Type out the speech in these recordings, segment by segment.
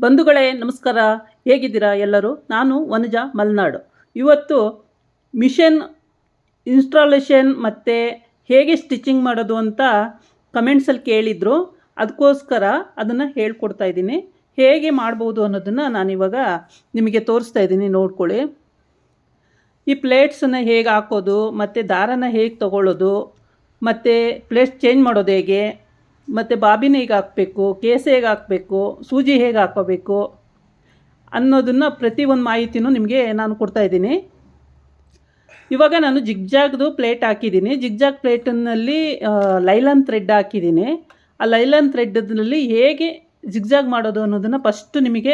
ಬಂಧುಗಳೇ ನಮಸ್ಕಾರ. ಹೇಗಿದ್ದೀರಾ ಎಲ್ಲರೂ? ನಾನು ವನಜಾ ಮಲ್ನಾಡು. ಇವತ್ತು ಮಿಷನ್ ಇನ್ಸ್ಟಾಲೇಷನ್ ಮತ್ತು ಹೇಗೆ ಸ್ಟಿಚಿಂಗ್ ಮಾಡೋದು ಅಂತ ಕಮೆಂಟ್ಸಲ್ಲಿ ಕೇಳಿದರು. ಅದಕ್ಕೋಸ್ಕರ ಅದನ್ನು ಹೇಳ್ಕೊಡ್ತಾ ಇದ್ದೀನಿ. ಹೇಗೆ ಮಾಡ್ಬೋದು ಅನ್ನೋದನ್ನು ನಾನಿವಾಗ ನಿಮಗೆ ತೋರಿಸ್ತಾ ಇದ್ದೀನಿ, ನೋಡ್ಕೊಳ್ಳಿ. ಈ ಪ್ಲೇಟ್ಸನ್ನು ಹೇಗೆ ಹಾಕೋದು, ಮತ್ತು ದಾರನ ಹೇಗೆ ತಗೊಳ್ಳೋದು, ಮತ್ತು ಪ್ಲೇಟ್ಸ್ ಚೇಂಜ್ ಮಾಡೋದು ಹೇಗೆ, ಮತ್ತು ಬಾಬಿನ ಹೇಗೆ ಹಾಕಬೇಕು, ಕೇಸ್ ಹೇಗೆ ಹಾಕಬೇಕು, ಸೂಜಿ ಹೇಗೆ ಹಾಕೋಬೇಕು ಅನ್ನೋದನ್ನು ಪ್ರತಿಯೊಂದು ಮಾಹಿತಿನೂ ನಿಮಗೆ ನಾನು ಕೊಡ್ತಾಯಿದ್ದೀನಿ. ಇವಾಗ ನಾನು ಜಿಗ್ಜಾಗ್ದು ಪ್ಲೇಟ್ ಹಾಕಿದ್ದೀನಿ. ಜಿಗ್ಜಾಗ್ ಪ್ಲೇಟನ್ನಲ್ಲಿ ಲೈಲಾನ್ ಥ್ರೆಡ್ ಹಾಕಿದ್ದೀನಿ. ಆ ಲೈಲಾನ್ ಥ್ರೆಡ್ನಲ್ಲಿ ಹೇಗೆ ಜಿಗ್ಜಾಗ್ ಮಾಡೋದು ಅನ್ನೋದನ್ನು ಫಸ್ಟು ನಿಮಗೆ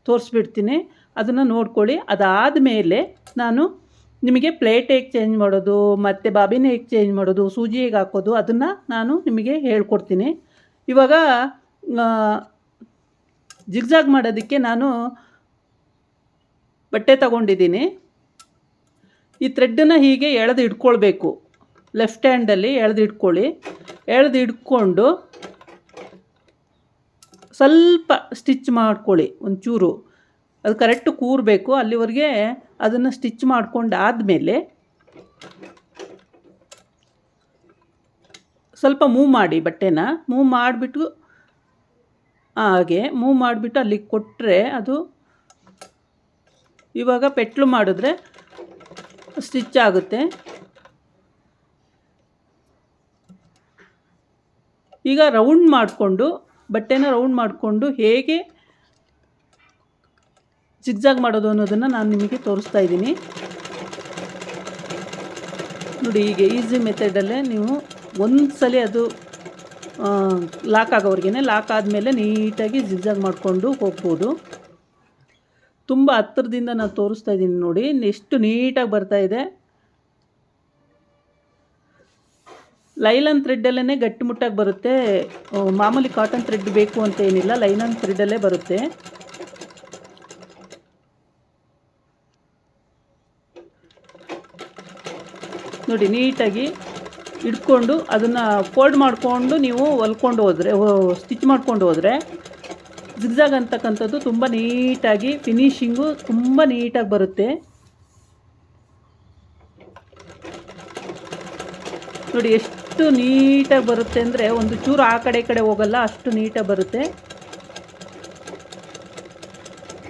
ತೋರಿಸ್ಬಿಡ್ತೀನಿ. ಅದನ್ನು ನೋಡ್ಕೊಳ್ಳಿ. ಅದಾದ ಮೇಲೆ ನಾನು ನಿಮಗೆ ಪ್ಲೇಟ್ ಹೇಗೆ ಚೇಂಜ್ ಮಾಡೋದು, ಮತ್ತು ಬಾಬಿನ ಹೇಗೆ ಚೇಂಜ್ ಮಾಡೋದು, ಸೂಜಿ ಹೇಗೆ ಹಾಕೋದು ಅದನ್ನು ನಾನು ನಿಮಗೆ ಹೇಳ್ಕೊಡ್ತೀನಿ. ಇವಾಗ ಜಿಗ್ಜಾಗ್ ಮಾಡೋದಕ್ಕೆ ನಾನು ಬಟ್ಟೆ ತಗೊಂಡಿದ್ದೀನಿ. ಈ ಥ್ರೆಡ್ಡನ್ನು ಹೀಗೆ ಎಳೆದು ಇಟ್ಕೊಳ್ಬೇಕು. ಲೆಫ್ಟ್ ಹ್ಯಾಂಡಲ್ಲಿ ಎಳೆದು ಇಟ್ಕೊಳ್ಳಿ. ಎಳೆದು ಇಟ್ಕೊಂಡು ಸ್ವಲ್ಪ ಸ್ಟಿಚ್ ಮಾಡ್ಕೊಳ್ಳಿ. ಒಂಚೂರು ಅದು ಕರೆಕ್ಟು ಕೂರಬೇಕು. ಅಲ್ಲಿವರೆಗೆ ಅದನ್ನು ಸ್ಟಿಚ್ ಮಾಡ್ಕೊಂಡಾದಮೇಲೆ ಸ್ವಲ್ಪ ಮೂವ್ ಮಾಡಿ, ಬಟ್ಟೆನ ಮೂವ್ ಮಾಡಿಬಿಟ್ಟು ಹಾಗೆ ಮೂವ್ ಮಾಡಿಬಿಟ್ಟು ಅಲ್ಲಿಗೆ ಕೊಟ್ಟರೆ ಅದು ಇವಾಗ ಪೆಟ್ಲು ಮಾಡಿದ್ರೆ ಸ್ಟಿಚ್ ಆಗುತ್ತೆ. ಈಗ ರೌಂಡ್ ಮಾಡಿಕೊಂಡು ಬಟ್ಟೆನ ರೌಂಡ್ ಮಾಡಿಕೊಂಡು ಹೇಗೆ ಜಿಗ್ಜಾಗ್ ಮಾಡೋದು ಅನ್ನೋದನ್ನು ನಾನು ನಿಮಗೆ ತೋರಿಸ್ತಾ ಇದ್ದೀನಿ. ನೋಡಿ, ಹೀಗೆ ಈಸಿ ಮೆಥಡಲ್ಲೇ ನೀವು ಒಂದು ಸಲ ಅದು ಲಾಕ್ ಆಗೋವರೆಗೆ ಲಾಕ್ ಆದಮೇಲೆ ನೀಟಾಗಿ ಜಿಗ್ಜಾಗ್ ಮಾಡಿಕೊಂಡು ಹೋಗ್ಬೋದು. ತುಂಬ ಹತ್ತಿರದಿಂದ ನಾನು ತೋರಿಸ್ತಾ ಇದ್ದೀನಿ. ನೋಡಿ ಎಷ್ಟು ನೀಟಾಗಿ ಬರ್ತಾಯಿದೆ. ಲೈಲಾನ್ ಥ್ರೆಡ್ಡಲ್ಲೇ ಗಟ್ಟಿಮುಟ್ಟಾಗಿ ಬರುತ್ತೆ. ಮಾಮೂಲಿ ಕಾಟನ್ ಥ್ರೆಡ್ ಬೇಕು ಅಂತ ಏನಿಲ್ಲ, ಲೈಲಾನ್ ಥ್ರೆಡ್ಡಲ್ಲೇ ಬರುತ್ತೆ. ನೋಡಿ, ನೀಟಾಗಿ ಇಟ್ಕೊಂಡು ಅದನ್ನು ಫೋಲ್ಡ್ ಮಾಡಿಕೊಂಡು ನೀವು ಹೊಲ್ಕೊಂಡು ಹೋದರೆ, ಸ್ಟಿಚ್ ಮಾಡ್ಕೊಂಡು ಹೋದರೆ ಜಿಗ್ಜಾಗ್ ಅಂತಕ್ಕಂಥದ್ದು ತುಂಬ ನೀಟಾಗಿ ಫಿನಿಶಿಂಗು ತುಂಬ ನೀಟಾಗಿ ಬರುತ್ತೆ. ನೋಡಿ ಎಷ್ಟು ನೀಟಾಗಿ ಬರುತ್ತೆ ಅಂದರೆ ಒಂದು ಚೂರು ಆ ಕಡೆ ಈ ಕಡೆ ಹೋಗಲ್ಲ, ಅಷ್ಟು ನೀಟಾಗಿ ಬರುತ್ತೆ.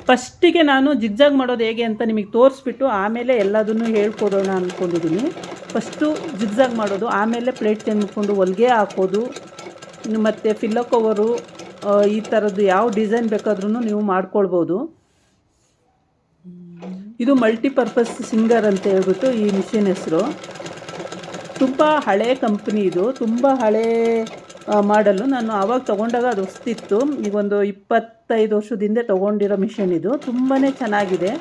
ಫಸ್ಟಿಗೆ ನಾನು ಜಿಗ್ಜಾಗ್ ಮಾಡೋದು ಹೇಗೆ ಅಂತ ನಿಮಗೆ ತೋರಿಸ್ಬಿಟ್ಟು ಆಮೇಲೆ ಎಲ್ಲದನ್ನು ಹೇಳ್ಕೊಡೋಣ ಅಂದ್ಕೊಂಡಿದ್ದೀನಿ. ಫಸ್ಟು ಜಿಗ್ಜಾಗ್ ಮಾಡೋದು, ಆಮೇಲೆ ಪ್ಲೇಟ್ ತೆಗೆದುಕೊಂಡು ಹೊಲಿಗೆ ಹಾಕೋದು, ಮತ್ತು ಪಿಲ್ಲೋ ಕವರು, ಈ ಥರದ್ದು ಯಾವ ಡಿಸೈನ್ ಬೇಕಾದ್ರೂ ನೀವು ಮಾಡ್ಕೊಳ್ಬೋದು. ಇದು ಮಲ್ಟಿಪರ್ಪಸ್ ಸಿಂಗರ್ ಅಂತ ಹೇಳ್ಬಿಟ್ಟು ಈ ಮಿಷಿನ್ ಹೆಸರು. ತುಂಬ ಹಳೆ ಕಂಪ್ನಿ ಇದು, ತುಂಬ ಹಳೆ ಮಾಡಲು. ನಾನು ಆವಾಗ ತೊಗೊಂಡಾಗ ಅದು ಹೊಸ್ತಿತ್ತು. ಈಗ ಒಂದು 25 ವರ್ಷದ ಹಿಂದೆ ತೊಗೊಂಡಿರೋ ಮಿಷನ್ ಇದು. ತುಂಬಾ ಚೆನ್ನಾಗಿದೆ,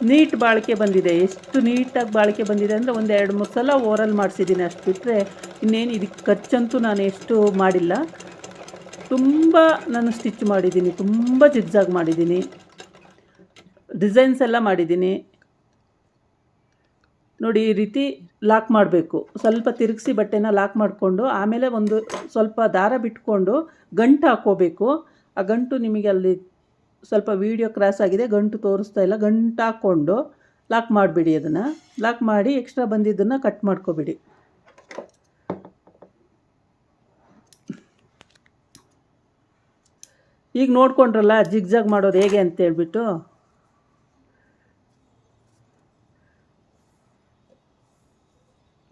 ನೀಟ್ ಬಾಳಿಕೆ ಬಂದಿದೆ. ಎಷ್ಟು ನೀಟಾಗಿ ಬಾಳಿಕೆ ಬಂದಿದೆ ಅಂದರೆ ಒಂದು 2-3 ಸಲ ಓರಲ್ ಮಾಡಿಸಿದ್ದೀನಿ, ಅಷ್ಟು ಬಿಟ್ಟರೆ ಇನ್ನೇನು ಇದಕ್ಕೆ ಖರ್ಚಂತೂ ನಾನು ಎಷ್ಟು ಮಾಡಿಲ್ಲ. ತುಂಬ ನಾನು ಸ್ಟಿಚ್ ಮಾಡಿದ್ದೀನಿ, ತುಂಬ ಜಿಗ್ಜಾಗ್ ಮಾಡಿದ್ದೀನಿ, ಡಿಸೈನ್ಸ್ ಎಲ್ಲ ಮಾಡಿದ್ದೀನಿ. ನೋಡಿ, ಈ ರೀತಿ ಲಾಕ್ ಮಾಡಬೇಕು. ಸ್ವಲ್ಪ ತಿರುಗಿಸಿ ಬಟ್ಟೆನ ಲಾಕ್ ಮಾಡಿಕೊಂಡು ಆಮೇಲೆ ಒಂದು ಸ್ವಲ್ಪ ದಾರ ಬಿಟ್ಕೊಂಡು ಗಂಟು ಹಾಕ್ಕೋಬೇಕು. ಆ ಗಂಟು ನಿಮಗೆ ಅಲ್ಲಿ ಸ್ವಲ್ಪ ವೀಡಿಯೋ ಕ್ರಾಸ್ ಆಗಿದೆ, ಗಂಟು ತೋರಿಸ್ತಾ ಇಲ್ಲ. ಗಂಟು ಹಾಕ್ಕೊಂಡು ಲಾಕ್ ಮಾಡಿಬಿಡಿ. ಅದನ್ನು ಲಾಕ್ ಮಾಡಿ ಎಕ್ಸ್ಟ್ರಾ ಬಂದಿದ್ದನ್ನು ಕಟ್ ಮಾಡ್ಕೊಬಿಡಿ. ಈಗ ನೋಡ್ಕೊಂಡ್ರಲ್ಲ ಜಿಗ್ಜಾಗ್ ಮಾಡೋದು ಹೇಗೆ ಅಂತೇಳ್ಬಿಟ್ಟು.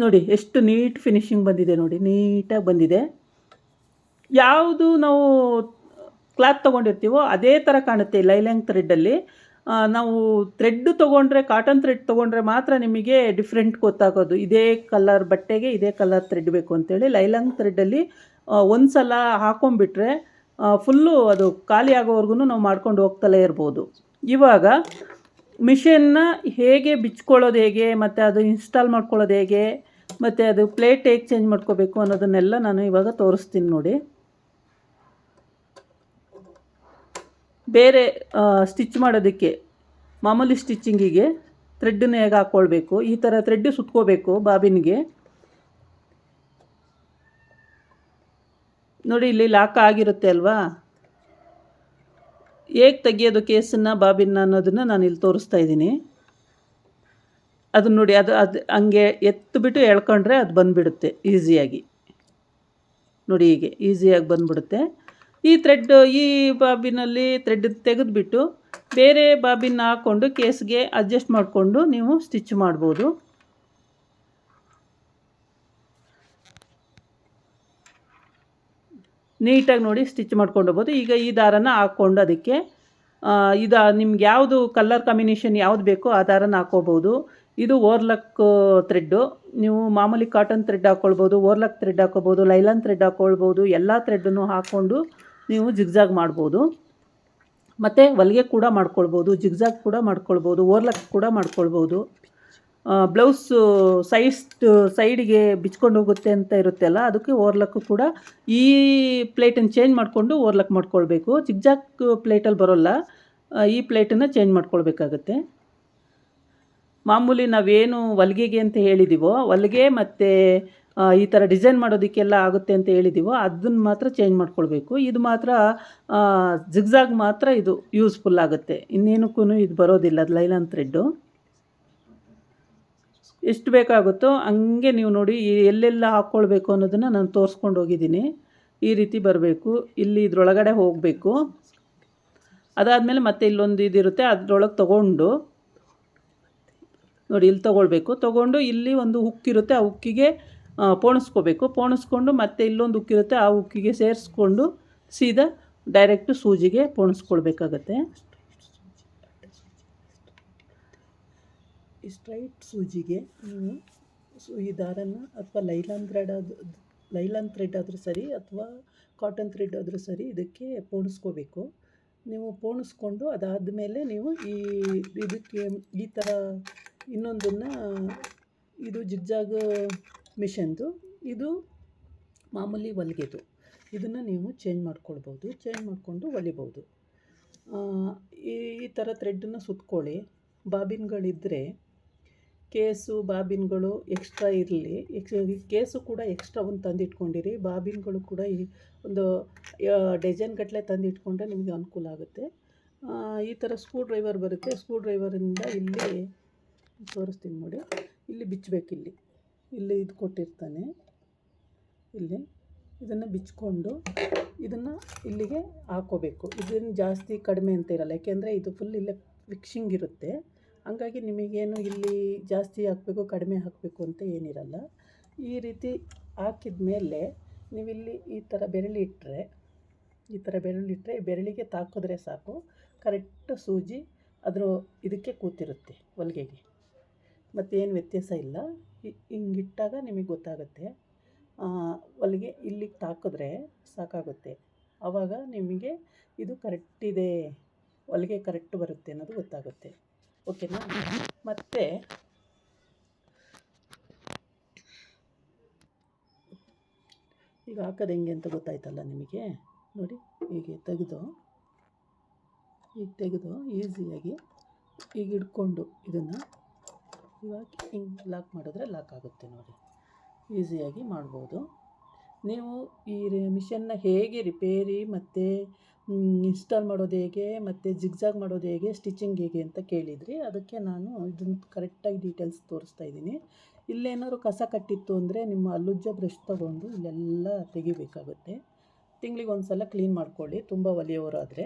ನೋಡಿ ಎಷ್ಟು ನೀಟ್ ಫಿನಿಶಿಂಗ್ ಬಂದಿದೆ. ನೋಡಿ, ನೀಟಾಗಿ ಬಂದಿದೆ. ಯಾವುದು ನಾವು ಕ್ಲಾತ್ ತೊಗೊಂಡಿರ್ತೀವೋ ಅದೇ ಥರ ಕಾಣುತ್ತೆ. ಲೈಲಾನ್ ಥ್ರೆಡ್ಡಲ್ಲಿ ನಾವು ಥ್ರೆಡ್ ತೊಗೊಂಡ್ರೆ, ಕಾಟನ್ ಥ್ರೆಡ್ ತೊಗೊಂಡ್ರೆ ಮಾತ್ರ ನಿಮಗೆ ಡಿಫ್ರೆಂಟ್ ಗೊತ್ತಾಗೋದು. ಇದೇ ಕಲರ್ ಬಟ್ಟೆಗೆ ಇದೇ ಕಲರ್ ಥ್ರೆಡ್ ಬೇಕು ಅಂತೇಳಿ. ಲೈಲಾನ್ ಥ್ರೆಡ್ಡಲ್ಲಿ ಒಂದು ಸಲ ಹಾಕೊಂಡ್ಬಿಟ್ರೆ ಫುಲ್ಲು ಅದು ಖಾಲಿ ಆಗೋವರೆಗೂ ನಾವು ಮಾಡ್ಕೊಂಡು ಹೋಗ್ತಲೇ ಇರ್ಬೋದು. ಇವಾಗ ಮಿಷನ್ನ ಹೇಗೆ ಬಿಚ್ಕೊಳ್ಳೋದು ಹೇಗೆ, ಮತ್ತು ಅದು ಇನ್ಸ್ಟಾಲ್ ಮಾಡ್ಕೊಳ್ಳೋದು ಹೇಗೆ, ಮತ್ತು ಅದು ಪ್ಲೇಟ್ ಹೇಗೆ ಚೇಂಜ್ ಮಾಡ್ಕೋಬೇಕು ಅನ್ನೋದನ್ನೆಲ್ಲ ನಾನು ಇವಾಗ ತೋರಿಸ್ತೀನಿ. ನೋಡಿ, ಬೇರೆ ಸ್ಟಿಚ್ ಮಾಡೋದಕ್ಕೆ ಮಾಮೂಲಿ ಸ್ಟಿಚ್ಚಿಂಗಿಗೆ ಥ್ರೆಡ್ಡನ್ನು ಹೇಗೆ ಹಾಕ್ಕೊಳ್ಬೇಕು, ಈ ಥರ ಥ್ರೆಡ್ ಸುತ್ಕೋಬೇಕು ಬಾಬಿನ್ಗೆ. ನೋಡಿ ಇಲ್ಲಿ ಲಾಕ್ ಆಗಿರುತ್ತೆ ಅಲ್ವಾ, ಹೇಗೆ ತೆಗಿಯೋದು ಕೇಸನ್ನು ಬಾಬಿನ್ನ ಅನ್ನೋದನ್ನು ನಾನು ಇಲ್ಲಿ ತೋರಿಸ್ತಾ ಇದ್ದೀನಿ. ಅದನ್ನ ನೋಡಿ, ಅದು ಹಂಗೆ ಎತ್ತಿಬಿಟ್ಟು ಎಳ್ಕೊಂಡ್ರೆ ಅದು ಬಂದುಬಿಡುತ್ತೆ ಈಸಿಯಾಗಿ. ನೋಡಿ ಹೀಗೆ ಈಸಿಯಾಗಿ ಬಂದುಬಿಡುತ್ತೆ. ಈ ಥ್ರೆಡ್, ಈ ಬಾಬಿನಲ್ಲಿ ಥ್ರೆಡ್ ತೆಗೆದುಬಿಟ್ಟು ಬೇರೆ ಬಾಬಿನ ಹಾಕ್ಕೊಂಡು ಕೇಸ್ಗೆ ಅಡ್ಜಸ್ಟ್ ಮಾಡಿಕೊಂಡು ನೀವು ಸ್ಟಿಚ್ ಮಾಡ್ಬೋದು. ನೀಟಾಗಿ ನೋಡಿ ಸ್ಟಿಚ್ ಮಾಡ್ಕೊಂಡು ಹೋಗ್ಬೋದು. ಈಗ ಈ ದಾರನ ಹಾಕ್ಕೊಂಡು ಅದಕ್ಕೆ ನಿಮ್ಗೆ ಯಾವುದು ಕಲರ್ ಕಾಂಬಿನೇಷನ್ ಯಾವುದು ಬೇಕೋ ಆ ದಾರನ ಹಾಕ್ಕೋಬೋದು. ಇದು ಓರ್ಲಕ್ ಥ್ರೆಡ್ಡು. ನೀವು ಮಾಮೂಲಿ ಕಾಟನ್ ಥ್ರೆಡ್ ಹಾಕ್ಕೊಳ್ಬೋದು, ಓರ್ಲಕ್ ಥ್ರೆಡ್ ಹಾಕ್ಕೊಬೋದು, ಲೈಲಾನ್ ಥ್ರೆಡ್ ಹಾಕ್ಕೊಳ್ಬೋದು. ಎಲ್ಲ ಥ್ರೆಡ್ಡನ್ನು ಹಾಕ್ಕೊಂಡು ನೀವು ಜಿಗ್ಜಾಗ್ ಮಾಡ್ಬೋದು. ಮತ್ತು ಹೊಲಿಗೆ ಕೂಡ ಮಾಡ್ಕೊಳ್ಬೋದು, ಜಿಗ್ಜಾಗ್ ಕೂಡ ಮಾಡ್ಕೊಳ್ಬೋದು, ಓರ್ಲಕ್ ಕೂಡ ಮಾಡ್ಕೊಳ್ಬೋದು. ಬ್ಲೌಸು ಸೈಡಿಗೆ ಬಿಚ್ಕೊಂಡು ಹೋಗುತ್ತೆ ಅಂತ ಇರುತ್ತೆ ಅಲ್ಲ, ಅದಕ್ಕೆ ಓರ್ಲಕ್ಕು ಕೂಡ ಈ ಪ್ಲೇಟನ್ನು ಚೇಂಜ್ ಮಾಡಿಕೊಂಡು ಓರ್ಲಕ್ ಮಾಡ್ಕೊಳ್ಬೇಕು. ಜಿಗ್ಜಾಗ್ ಪ್ಲೇಟಲ್ಲಿ ಬರೋಲ್ಲ, ಈ ಪ್ಲೇಟನ್ನು ಚೇಂಜ್ ಮಾಡ್ಕೊಳ್ಬೇಕಾಗತ್ತೆ. ಮಾಮೂಲಿ ನಾವೇನು ಹೊಲಿಗೆಗೆ ಅಂತ ಹೇಳಿದ್ದೀವೋ, ಹೊಲಿಗೆ ಮತ್ತು ಈ ಥರ ಡಿಸೈನ್ ಮಾಡೋದಕ್ಕೆಲ್ಲ ಆಗುತ್ತೆ ಅಂತ ಹೇಳಿದ್ದೀವೋ ಅದನ್ನು ಮಾತ್ರ ಚೇಂಜ್ ಮಾಡ್ಕೊಳ್ಬೇಕು. ಇದು ಮಾತ್ರ ಜಿಗ್ಜಾಗ್ ಮಾತ್ರ ಇದು ಯೂಸ್ಫುಲ್ ಆಗುತ್ತೆ, ಇನ್ನೇನಕ್ಕೂ ಇದು ಬರೋದಿಲ್ಲ. ಅದು ಲೈಲಾನ್ ಥ್ರೆಡ್ಡು. ಎಷ್ಟು ಬೇಕಾಗುತ್ತೋ ಹಂಗೆ ನೀವು ನೋಡಿ ಎಲ್ಲೆಲ್ಲ ಹಾಕ್ಕೊಳ್ಬೇಕು ಅನ್ನೋದನ್ನು ನಾನು ತೋರಿಸ್ಕೊಂಡು ಹೋಗಿದ್ದೀನಿ. ಈ ರೀತಿ ಬರಬೇಕು, ಇಲ್ಲಿ ಇದ್ರೊಳಗಡೆ ಹೋಗಬೇಕು. ಅದಾದಮೇಲೆ ಮತ್ತೆ ಇಲ್ಲೊಂದು ಇದಿರುತ್ತೆ, ಅದರೊಳಗೆ ತೊಗೊಂಡು ನೋಡಿ ಇಲ್ಲಿ ತೊಗೊಂಡು ಇಲ್ಲಿ ಒಂದು ಹುಕ್ಕಿರುತ್ತೆ, ಆ ಹುಕ್ಕಿಗೆ ಪೋಣಿಸ್ಕೋಬೇಕು. ಪೋಣಿಸ್ಕೊಂಡು ಮತ್ತೆ ಇಲ್ಲೊಂದು ಹುಕ್ಕಿರುತ್ತೆ, ಆ ಹುಕ್ಕಿಗೆ ಸೇರಿಸ್ಕೊಂಡು ಸೀದಾ ಡೈರೆಕ್ಟು ಸೂಜಿಗೆ ಪೋಣಿಸ್ಕೊಳ್ಬೇಕಾಗತ್ತೆ. ಈ ಸ್ಟ್ರೈಟ್ ಸೂಜಿಗೆ ನೀವು ಈ ದಾರನ ಅಥವಾ ಲೈಲಾನ್ ಥ್ರೆಡ್ ಆದರೂ ಸರಿ ಅಥವಾ ಕಾಟನ್ ಥ್ರೆಡ್ ಆದರೂ ಸರಿ ಇದಕ್ಕೆ ಪೋಣಿಸ್ಕೋಬೇಕು. ನೀವು ಪೋಣಿಸ್ಕೊಂಡು ಅದಾದಮೇಲೆ ನೀವು ಇದಕ್ಕೆ ಈ ಥರ ಇನ್ನೊಂದನ್ನು, ಇದು ಜಿಗ್ಜಾಗ್ ಮಿಷನ್ದು, ಇದು ಮಾಮೂಲಿ ಹೊಲಿಗೆದು. ಇದನ್ನು ನೀವು ಚೇಂಜ್ ಮಾಡ್ಕೊಳ್ಬೋದು, ಚೇಂಜ್ ಮಾಡಿಕೊಂಡು ಹೊಲಿಬೋದು. ಈ ಥರ ಥ್ರೆಡ್ಡನ್ನು ಸುತ್ಕೊಳ್ಳಿ. ಬಾಬಿನ್ಗಳಿದ್ದರೆ ಕೇಸು ಬಾಬಿನ್ಗಳು ಎಕ್ಸ್ಟ್ರಾ ಇರಲಿ. ಕೇಸು ಕೂಡ ಎಕ್ಸ್ಟ್ರಾ ಒಂದು ತಂದಿಟ್ಕೊಂಡಿರಿ. ಬಾಬಿನ್ಗಳು ಕೂಡ ಒಂದು ಡಜನ್ ಗಟ್ಟಲೆ ತಂದಿಟ್ಕೊಂಡ್ರೆ ನಿಮಗೆ ಅನುಕೂಲ ಆಗುತ್ತೆ. ಈ ಥರ ಸ್ಕ್ರೂ ಡ್ರೈವರ್ ಬರುತ್ತೆ, ಸ್ಕ್ರೂ ಡ್ರೈವರಿಂದ ಇಲ್ಲಿ ತೋರಿಸ್ತೀನಿ ನೋಡಿ, ಇಲ್ಲಿ ಬಿಚ್ಚಬೇಕು. ಇಲ್ಲಿ ಇದು ಕೊಟ್ಟಿರ್ತಾನೆ, ಇಲ್ಲಿ ಇದನ್ನು ಬಿಚ್ಕೊಂಡು ಇದನ್ನು ಇಲ್ಲಿಗೆ ಹಾಕ್ಕೋಬೇಕು. ಇದನ್ನು ಜಾಸ್ತಿ ಕಡಿಮೆ ಅಂತ ಇರಲ್ಲ, ಯಾಕೆಂದರೆ ಇದು ಫುಲ್ ಇಲ್ಲೇ ಫಿಕ್ಸಿಂಗ್ ಇರುತ್ತೆ. ಹಂಗಾಗಿ ನಿಮಗೇನು ಇಲ್ಲಿ ಜಾಸ್ತಿ ಹಾಕಬೇಕು ಕಡಿಮೆ ಹಾಕಬೇಕು ಅಂತ ಏನಿರಲ್ಲ. ಈ ರೀತಿ ಹಾಕಿದ ಮೇಲೆ ನೀವಿಲ್ಲಿ ಈ ಥರ ಬೆರಳಿಟ್ಟರೆ ಬೆರಳಿಗೆ ತಾಕಿದ್ರೆ ಸಾಕು, ಕರೆಕ್ಟ್ ಸೂಜಿ ಅದ್ರ ಇದಕ್ಕೆ ಕೂತಿರುತ್ತೆ ಹೊಲಿಗೆಗೆ. ಮತ್ತೇನು ವ್ಯತ್ಯಾಸ ಇಲ್ಲ. ಹಿಂಗಿಟ್ಟಾಗ ನಿಮಗೆ ಗೊತ್ತಾಗುತ್ತೆ. ಹೊಲಿಗೆ ಇಲ್ಲಿಗೆ ತಾಕಿದ್ರೆ ಸಾಕಾಗುತ್ತೆ. ಆವಾಗ ನಿಮಗೆ ಇದು ಕರೆಕ್ಟ್ ಇದೆ, ಹೊಲಿಗೆ ಕರೆಕ್ಟ್ ಬರುತ್ತೆ ಅನ್ನೋದು ಗೊತ್ತಾಗುತ್ತೆ. ಓಕೆನಾ? ಮತ್ತು ಈಗ ಹಾಕೋದು ಹೆಂಗೆ ಅಂತ ಗೊತ್ತಾಯ್ತಲ್ಲ ನಿಮಗೆ. ನೋಡಿ ಹೀಗೆ ತೆಗೆದು ಈಸಿಯಾಗಿ ಈಗ ಹಿಡ್ಕೊಂಡು ಇದನ್ನು ಇವಾಗ ಹಿಂಗೆ ಲಾಕ್ ಮಾಡಿದ್ರೆ ಲಾಕ್ ಆಗುತ್ತೆ. ನೋಡಿ ಈಸಿಯಾಗಿ ಮಾಡ್ಬೋದು. ನೀವು ಈ ಮಿಷನ್ನ ಹೇಗೆ ರಿಪೇರಿ ಮತ್ತು ಇನ್ಸ್ಟಾಲ್ ಮಾಡೋದು ಹೇಗೆ ಮತ್ತು ಜಿಗ್ಜಾಗ್ ಮಾಡೋದು ಹೇಗೆ, ಸ್ಟಿಚಿಂಗ್ ಹೇಗೆ ಅಂತ ಕೇಳಿದ್ರಿ. ಅದಕ್ಕೆ ನಾನು ಇದನ್ನು ಕರೆಕ್ಟಾಗಿ ಡೀಟೇಲ್ಸ್ ತೋರಿಸ್ತಾ ಇದ್ದೀನಿ. ಇಲ್ಲೇನಾದ್ರು ಕಸ ಕಟ್ಟಿತ್ತು ಅಂದರೆ ನಿಮ್ಮ ಅಲ್ಲುಜ್ಜ ಬ್ರಷ್ ತೊಗೊಂಡು ಇಲ್ಲೆಲ್ಲ ತೆಗಿಬೇಕಾಗುತ್ತೆ. ತಿಂಗಳಿಗೆ ಒಂದು ಸಲ ಕ್ಲೀನ್ ಮಾಡ್ಕೊಳ್ಳಿ, ತುಂಬ ಹೊಲಿಯೋರಾದರೆ.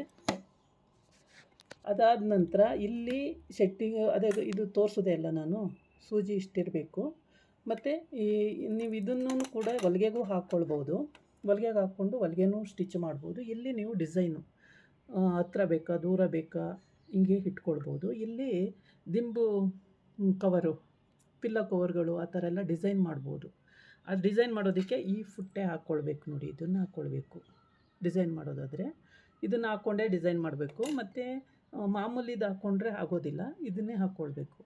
ಅದಾದ ನಂತರ ಇಲ್ಲಿ ಸೆಟ್ಟಿಂಗ್ ಇದು ತೋರಿಸೋದೇ ಅಲ್ಲ ನಾನು, ಸೂಜಿ ಇಷ್ಟಿರಬೇಕು. ಮತ್ತು ನೀವು ಇದನ್ನು ಕೂಡ ಹೊಲಿಗೆಗೂ ಹಾಕ್ಕೊಳ್ಬೋದು. ಹೊಲಿಗೆಗೆ ಹಾಕ್ಕೊಂಡು ಹೊಲಿಗೆನೂ ಸ್ಟಿಚ್ ಮಾಡ್ಬೋದು. ಇಲ್ಲಿ ನೀವು ಡಿಸೈನು ಹತ್ರ ಬೇಕಾ ದೂರ ಬೇಕಾ ಹಿಂಗೆ ಇಟ್ಕೊಳ್ಬೋದು. ಇಲ್ಲಿ ದಿಂಬು ಕವರು, ಪಿಲ್ಲೋ ಕವರ್ಗಳು ಆ ಥರ ಎಲ್ಲ ಡಿಸೈನ್ ಮಾಡ್ಬೋದು. ಆ ಡಿಸೈನ್ ಮಾಡೋದಕ್ಕೆ ಈ ಫುಟ್ಟೆ ಹಾಕ್ಕೊಳ್ಬೇಕು. ನೋಡಿ ಇದನ್ನು ಹಾಕ್ಕೊಳ್ಬೇಕು. ಡಿಸೈನ್ ಮಾಡೋದಾದರೆ ಇದನ್ನು ಹಾಕ್ಕೊಂಡೇ ಡಿಸೈನ್ ಮಾಡಬೇಕು. ಮತ್ತು ಮಾಮೂಲಿದು ಹಾಕ್ಕೊಂಡ್ರೆ ಆಗೋದಿಲ್ಲ, ಇದನ್ನೇ ಹಾಕ್ಕೊಳ್ಬೇಕು.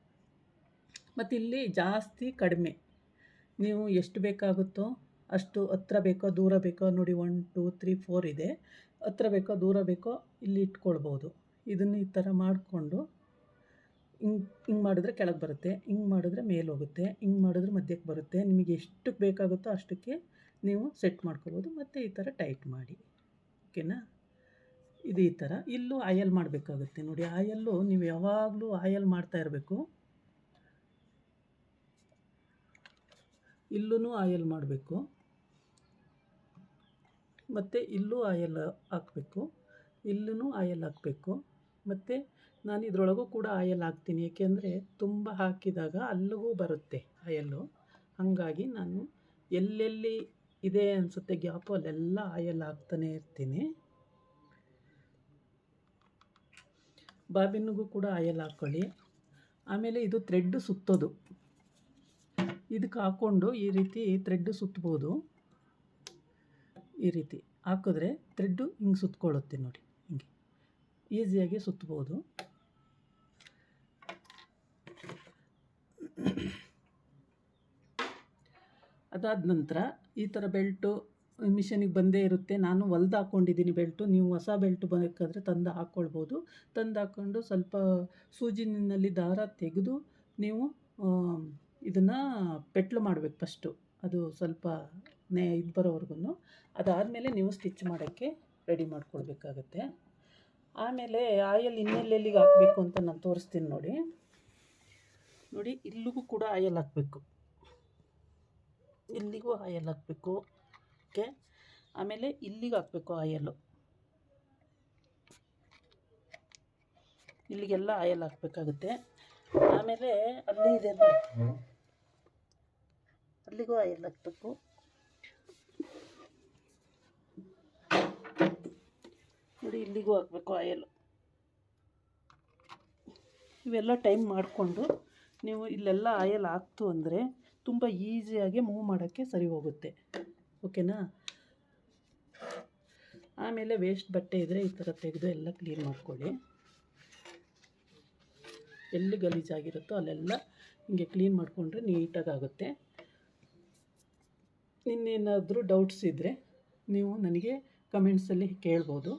ಮತ್ತು ಇಲ್ಲಿ ಜಾಸ್ತಿ ಕಡಿಮೆ ನೀವು ಎಷ್ಟು ಬೇಕಾಗುತ್ತೋ ಅಷ್ಟು, ಹತ್ರ ಬೇಕೋ ದೂರ ಬೇಕೋ ನೋಡಿ 1 2 3 4 ಇದೆ. ಹತ್ರ ಬೇಕೋ ದೂರ ಬೇಕೋ ಇಲ್ಲಿ ಇಟ್ಕೊಳ್ಬೋದು. ಇದನ್ನು ಈ ಥರ ಮಾಡಿಕೊಂಡು ಹಿಂಗೆ ಮಾಡಿದ್ರೆ ಕೆಳಗೆ ಬರುತ್ತೆ, ಹಿಂಗೆ ಮಾಡಿದ್ರೆ ಮೇಲೆ ಹೋಗುತ್ತೆ, ಹಿಂಗೆ ಮಾಡಿದ್ರೆ ಮಧ್ಯಕ್ಕೆ ಬರುತ್ತೆ. ನಿಮಗೆ ಎಷ್ಟು ಬೇಕಾಗುತ್ತೋ ಅಷ್ಟಕ್ಕೆ ನೀವು ಸೆಟ್ ಮಾಡ್ಕೋಬೋದು. ಮತ್ತು ಈ ಥರ ಟೈಟ್ ಮಾಡಿ, ಓಕೆನಾ. ಇದು ಈ ಥರ. ಇಲ್ಲೂ ಆಯಲ್ ಮಾಡಬೇಕಾಗುತ್ತೆ ನೋಡಿ. ಆಯಲ್ಲು ನೀವು ಯಾವಾಗಲೂ ಆಯಲ್ ಮಾಡ್ತಾ ಇರಬೇಕು. ಇಲ್ಲೂ ಆಯಲ್ ಮಾಡಬೇಕು, ಮತ್ತು ಇಲ್ಲೂ ಆಯಲ್ ಹಾಕಬೇಕು, ಇಲ್ಲೂ ಆಯಲ್ ಹಾಕಬೇಕು. ಮತ್ತು ನಾನು ಇದರೊಳಗೂ ಕೂಡ ಆಯಲ್ ಹಾಕ್ತೀನಿ, ಏಕೆಂದರೆ ತುಂಬ ಹಾಕಿದಾಗ ಅಲ್ಲಿಗೂ ಬರುತ್ತೆ ಆಯಲ್ಲು. ಹಾಗಾಗಿ ನಾನು ಎಲ್ಲೆಲ್ಲಿ ಇದೆ ಅನಿಸುತ್ತೆ ಗ್ಯಾಪು ಅಲ್ಲೆಲ್ಲ ಆಯಲ್ ಹಾಕ್ತಾನೆ ಇರ್ತೀನಿ. ಬಾಬಿನ್ನಿಗೂ ಕೂಡ ಆಯಲ್ ಹಾಕ್ಕೊಳ್ಳಿ. ಆಮೇಲೆ ಇದು ಥ್ರೆಡ್ ಸುತ್ತೋದು, ಇದಕ್ಕೆ ಹಾಕ್ಕೊಂಡು ಈ ರೀತಿ ಥ್ರೆಡ್ ಸುತ್ತಬೋದು. ಈ ರೀತಿ ಹಾಕಿದ್ರೆ ಥ್ರೆಡ್ಡು ಹಿಂಗೆ ಸುತ್ಕೊಳ್ಳುತ್ತೆ ನೋಡಿ, ಹಿಂಗೆ ಈಸಿಯಾಗಿ ಸುತ್ತಬೋದು. ಅದಾದ ನಂತರ ಈ ಥರ ಬೆಲ್ಟು ಮಿಷನಿಗೆ ಬಂದೇ ಇರುತ್ತೆ. ನಾನು ಹೊಲ್ದು ಹಾಕ್ಕೊಂಡಿದ್ದೀನಿ ಬೆಲ್ಟು. ನೀವು ಹೊಸ ಬೆಲ್ಟು ಬೇಕಾದರೆ ತಂದು ಹಾಕ್ಕೊಳ್ಬೋದು. ತಂದು ಹಾಕ್ಕೊಂಡು ಸ್ವಲ್ಪ ಸೂಜಿನಲ್ಲಿ ದಾರ ತೆಗೆದು ನೀವು ಇದನ್ನು ಪೆಟ್ಲು ಮಾಡಬೇಕು ಫಸ್ಟು, ಅದು ಸ್ವಲ್ಪ ಇದು ಬರೋವರೆಗೂ. ಅದಾದಮೇಲೆ ನೀವು ಸ್ಟಿಚ್ ಮಾಡೋಕ್ಕೆ ರೆಡಿ ಮಾಡ್ಕೊಳ್ಬೇಕಾಗತ್ತೆ. ಆಮೇಲೆ ಆಯಲ್ ಇನ್ನೆಲ್ಲೆಲ್ಲಿಗೆ ಹಾಕಬೇಕು ಅಂತ ನಾನು ತೋರಿಸ್ತೀನಿ ನೋಡಿ. ನೋಡಿ, ಇಲ್ಲಿಗೂ ಕೂಡ ಆಯಲ್ ಹಾಕಬೇಕು, ಇಲ್ಲಿಗೂ ಆಯಲ್ ಹಾಕಬೇಕು, ಓಕೆ. ಆಮೇಲೆ ಇಲ್ಲಿಗೆ ಹಾಕಬೇಕು ಆಯಲ್ಲು, ಇಲ್ಲಿಗೆಲ್ಲ ಆಯಲ್ ಹಾಕಬೇಕಾಗುತ್ತೆ. ಆಮೇಲೆ ಅಲ್ಲಿ ಇದೆ ನೋಡಿ, ಅಲ್ಲಿಗೂ ಆಯಲ್ ಹಾಕಬೇಕು. ನೋಡಿ, ಇಲ್ಲಿಗೂ ಹಾಕಬೇಕು ಆಯಲ್. ಇವೆಲ್ಲ ಟೈಮ್ ಮಾಡಿಕೊಂಡು ನೀವು ಇಲ್ಲೆಲ್ಲ ಆಯಲ್ ಹಾಕ್ತು ಅಂದರೆ ತುಂಬ ಈಸಿಯಾಗಿ ಮೂವ್ ಮಾಡೋಕ್ಕೆ ಸರಿ ಹೋಗುತ್ತೆ, ಓಕೆನಾ. ಆಮೇಲೆ ವೇಸ್ಟ್ ಬಟ್ಟೆ ಇದ್ದರೆ ಈ ಥರ ತೆಗೆದು ಎಲ್ಲ ಕ್ಲೀನ್ ಮಾಡ್ಕೊಳ್ಳಿ. ಎಲ್ಲಿ ಗಲೀಜಾಗಿರುತ್ತೋ ಅಲ್ಲೆಲ್ಲ ಹಿಂಗೆ ಕ್ಲೀನ್ ಮಾಡಿಕೊಂಡ್ರೆ ನೀಟಾಗುತ್ತೆ. ಇನ್ನೇನಾದರೂ ಡೌಟ್ಸ್ ಇದ್ದರೆ ನೀವು ನನಗೆ ಕಮೆಂಟ್ಸಲ್ಲಿ ಕೇಳ್ಬೋದು,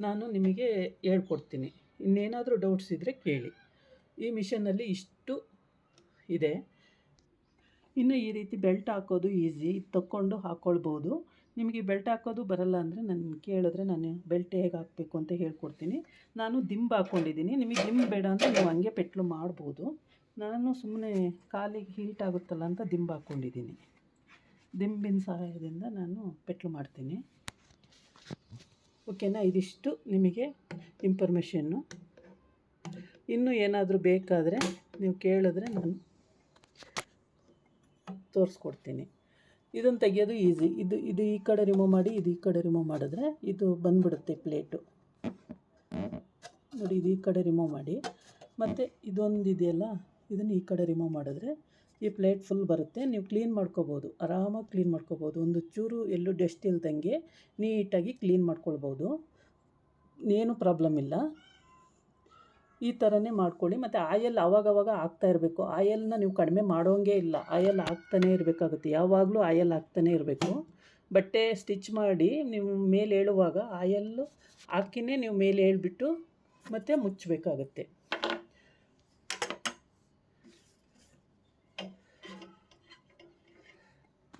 ನಾನು ನಿಮಗೆ ಹೇಳ್ಕೊಡ್ತೀನಿ. ಇನ್ನೇನಾದರೂ ಡೌಟ್ಸ್ ಇದ್ದರೆ ಕೇಳಿ. ಈ ಮಿಷನ್ನಲ್ಲಿ ಇಷ್ಟು ಇದೆ. ಇನ್ನು ಈ ರೀತಿ ಬೆಲ್ಟ್ ಹಾಕೋದು ಈಸಿ, ಇದು ತಕ್ಕೊಂಡು ಹಾಕ್ಕೊಳ್ಬೋದು. ನಿಮಗೆ ಬೆಲ್ಟ್ ಹಾಕೋದು ಬರಲ್ಲ ಅಂದರೆ ನನ್ನ ಕೇಳಿದ್ರೆ ನಾನು ಬೆಲ್ಟ್ ಹೇಗೆ ಹಾಕಬೇಕು ಅಂತ ಹೇಳ್ಕೊಡ್ತೀನಿ. ನಾನು ದಿಂಬು ಹಾಕ್ಕೊಂಡಿದ್ದೀನಿ, ನಿಮಗೆ ದಿಂಬು ಬೇಡ ಅಂದರೆ ನೀವು ಹಂಗೆ ಪೆಟ್ಲು ಮಾಡ್ಬೋದು. ನಾನು ಸುಮ್ಮನೆ ಕಾಲಿಗೆ ಹೀಟ್ ಆಗುತ್ತಲ್ಲ ಅಂತ ದಿಂಬು ಹಾಕ್ಕೊಂಡಿದ್ದೀನಿ. ದಿಂಬಿನ ಸಹಾಯದಿಂದ ನಾನು ಪೆಟ್ಲು ಮಾಡ್ತೀನಿ, ಓಕೆನಾ. ಇದಿಷ್ಟು ನಿಮಗೆ ಇನ್ಫಾರ್ಮೇಷನ್ನು. ಇನ್ನೂ ಏನಾದರೂ ಬೇಕಾದರೆ ನೀವು ಕೇಳಿದ್ರೆ ನಾನು ತೋರಿಸ್ಕೊಡ್ತೀನಿ. ಇದನ್ನು ತೆಗೆಯೋದು ಈಸಿ. ಇದು ಈ ಕಡೆ ರಿಮೂವ್ ಮಾಡಿ, ಇದು ಈ ಕಡೆ ರಿಮೂವ್ ಮಾಡಿದ್ರೆ ಇದು ಬಂದುಬಿಡುತ್ತೆ ಪ್ಲೇಟು ನೋಡಿ. ಇದು ಈ ಕಡೆ ರಿಮೂವ್ ಮಾಡಿ, ಮತ್ತು ಇದೊಂದು ಇದೆಯಲ್ಲ ಇದನ್ನು ಈ ಕಡೆ ರಿಮೂವ್ ಮಾಡಿದ್ರೆ ಈ ಪ್ಲೇಟ್ ಫುಲ್ ಬರುತ್ತೆ. ನೀವು ಕ್ಲೀನ್ ಮಾಡ್ಕೋಬೋದು, ಆರಾಮಾಗಿ ಕ್ಲೀನ್ ಮಾಡ್ಕೋಬೋದು. ಒಂದು ಚೂರು ಎಲ್ಲೂ ಡಸ್ಟ್ ಇಲ್ದಂಗೆ ನೀಟಾಗಿ ಕ್ಲೀನ್ ಮಾಡ್ಕೊಳ್ಬೋದು, ಏನೂ ಪ್ರಾಬ್ಲಮ್ ಇಲ್ಲ. ಈ ಥರನೇ ಮಾಡ್ಕೊಳ್ಳಿ. ಮತ್ತು ಆಯಲ್ ಆವಾಗವಾಗ ಹಾಕ್ತಾ ಇರಬೇಕು. ಆಯಲ್ನ ನೀವು ಕಡಿಮೆ ಮಾಡೋಂಗೇ ಇಲ್ಲ, ಆಯಲ್ ಹಾಕ್ತಾನೇ ಇರಬೇಕಾಗುತ್ತೆ. ಯಾವಾಗಲೂ ಆಯಲ್ ಹಾಕ್ತಾನೇ ಇರಬೇಕು. ಬಟ್ಟೆ ಸ್ಟಿಚ್ ಮಾಡಿ ನೀವು ಮೇಲೆ ಏಳುವಾಗ ಆಯಲ್ಲು ಹಾಕಿನೇ ನೀವು ಮೇಲೆ ಹೇಳ್ಬಿಟ್ಟು ಮತ್ತು ಮುಚ್ಚಬೇಕಾಗತ್ತೆ.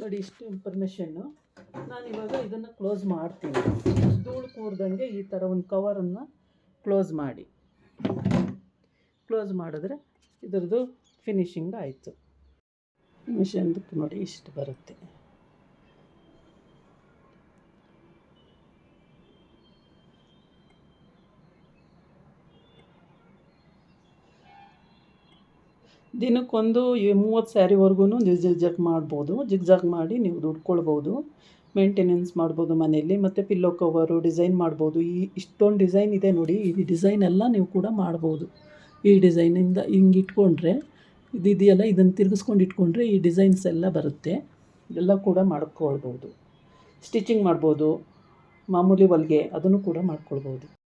ನೋಡಿ, ಇಷ್ಟು ಇನ್ಫಾರ್ಮೇಷನ್ನು. ನಾನಿವಾಗ ಇದನ್ನು ಕ್ಲೋಸ್ ಮಾಡ್ತೀನಿ. ಧೂಳು ಕೂರ್ದಂಗೆ ಈ ಥರ ಒಂದು ಕವರನ್ನು ಕ್ಲೋಸ್ ಮಾಡಿ, ಕ್ಲೋಸ್ ಮಾಡಿದ್ರೆ ಇದರದ್ದು ಫಿನಿಶಿಂಗ್ ಆಯಿತು. ಮಿಷನ್ದು ನೋಡಿ ಇಷ್ಟು ಬರುತ್ತೆ. ದಿನಕ್ಕೊಂದು 30 ಸ್ಯಾರಿವರೆಗೂ ಜಿಗ್ಜಾಗ್ ಮಾಡ್ಬೋದು. ಜಿಗ್ಜಾಗ್ ಮಾಡಿ ನೀವು ದುಡ್ಕೊಳ್ಬೋದು, ಮೇಂಟೆನೆನ್ಸ್ ಮಾಡ್ಬೋದು ಮನೆಯಲ್ಲಿ. ಮತ್ತು ಪಿಲ್ಲೋ ಕವರು ಡಿಸೈನ್ ಮಾಡ್ಬೋದು. ಇಷ್ಟೊಂದು ಡಿಸೈನ್ ಇದೆ ನೋಡಿ, ಈ ಡಿಸೈನ್ ಎಲ್ಲ ನೀವು ಕೂಡ ಮಾಡ್ಬೋದು. ಈ ಡಿಸೈನಿಂದ ಹಿಂಗೆ ಇಟ್ಕೊಂಡ್ರೆ ಇದೆಯಲ್ಲ, ಇದನ್ನು ತಿರುಗಿಸ್ಕೊಂಡು ಇಟ್ಕೊಂಡ್ರೆ ಈ ಡಿಸೈನ್ಸ್ ಎಲ್ಲ ಬರುತ್ತೆ. ಎಲ್ಲ ಕೂಡ ಮಾಡ್ಕೊಳ್ಬೋದು. ಸ್ಟಿಚಿಂಗ್ ಮಾಡ್ಬೋದು, ಮಾಮೂಲಿ ಹೊಲಿಗೆ ಅದನ್ನು ಕೂಡ ಮಾಡ್ಕೊಳ್ಬೋದು.